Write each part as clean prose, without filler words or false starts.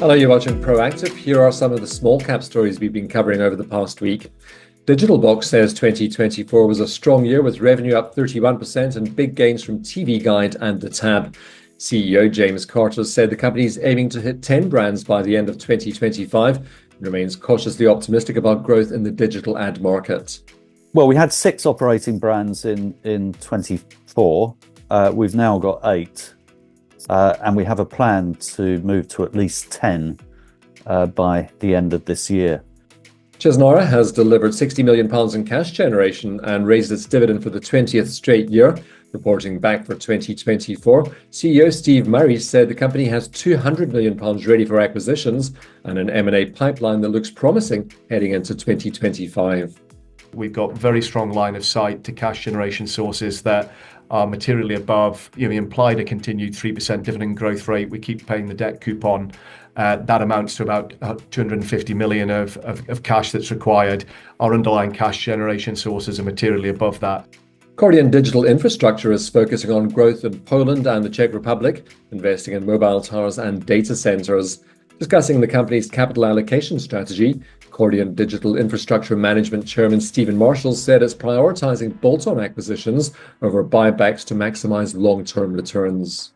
Hello, you're watching Proactive. Here are some of the small cap stories we've been covering over the past week. Digital Box says 2024 was a strong year with revenue up 31% and big gains from TV Guide and The Tab. CEO James Carter said the company is aiming to hit 10 brands by the end of 2025 and remains cautiously optimistic about growth in the digital ad market. Well, we had 6 operating brands in 24. We've now got 8. And we have a plan to move to at least 10 by the end of this year. Chesnara has delivered £60 million in cash generation and raised its dividend for the 20th straight year. Reporting back for 2024, CEO Steve Murray said the company has £200 million ready for acquisitions and an M&A pipeline that looks promising heading into 2025. We've got very strong line of sight to cash generation sources that are materially above, implied a continued 3% dividend growth rate. We keep paying the debt coupon. That amounts to about 250 million of cash that's required. Our underlying cash generation sources are materially above that. Cordiant Digital Infrastructure is focusing on growth in Poland and the Czech Republic, investing in mobile towers and data centers. Discussing the company's capital allocation strategy, Cordiant Digital Infrastructure Management Chairman Stephen Marshall said it's prioritizing bolt-on acquisitions over buybacks to maximize long-term returns.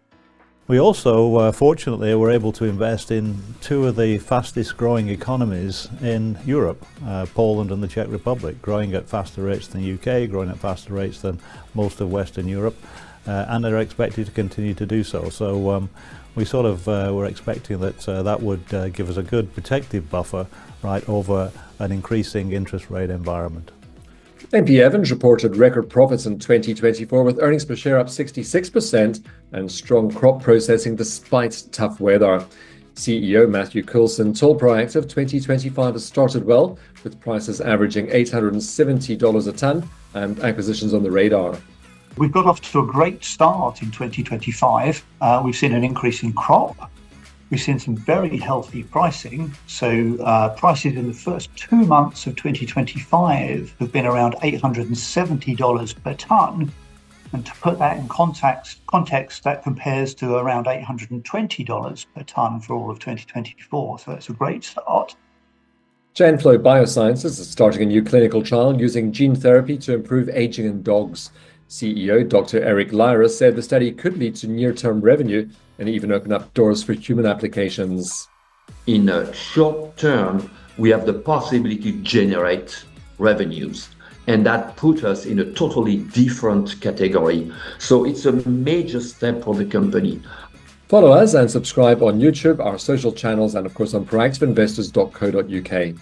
We also, fortunately, were able to invest in 2 of the fastest growing economies in Europe, Poland and the Czech Republic, growing at faster rates than the UK, growing at faster rates than most of Western Europe, and are expected to continue to do so. So we sort of were expecting that that would give us a good protective buffer right over an increasing interest rate environment. MP Evans reported record profits in 2024 with earnings per share up 66% and strong crop processing despite tough weather. CEO Matthew Coulson told Proactive 2025 has started well with prices averaging $870 a tonne and acquisitions on the radar. We've got off to a great start in 2025. We've seen an increase in crop. We've seen some very healthy pricing. So prices in the first 2 months of 2025 have been around $870 per tonne. And to put that in context, that compares to around $820 per tonne for all of 2024. So it's a great start. Genflow Biosciences is starting a new clinical trial using gene therapy to improve aging in dogs. CEO Dr. Eric Lyra said the study could lead to near-term revenue and even open up doors for human applications. In a short term, we have the possibility to generate revenues, and that puts us in a totally different category. So it's a major step for the company. Follow us and subscribe on YouTube, our social channels, and of course on proactiveinvestors.co.uk.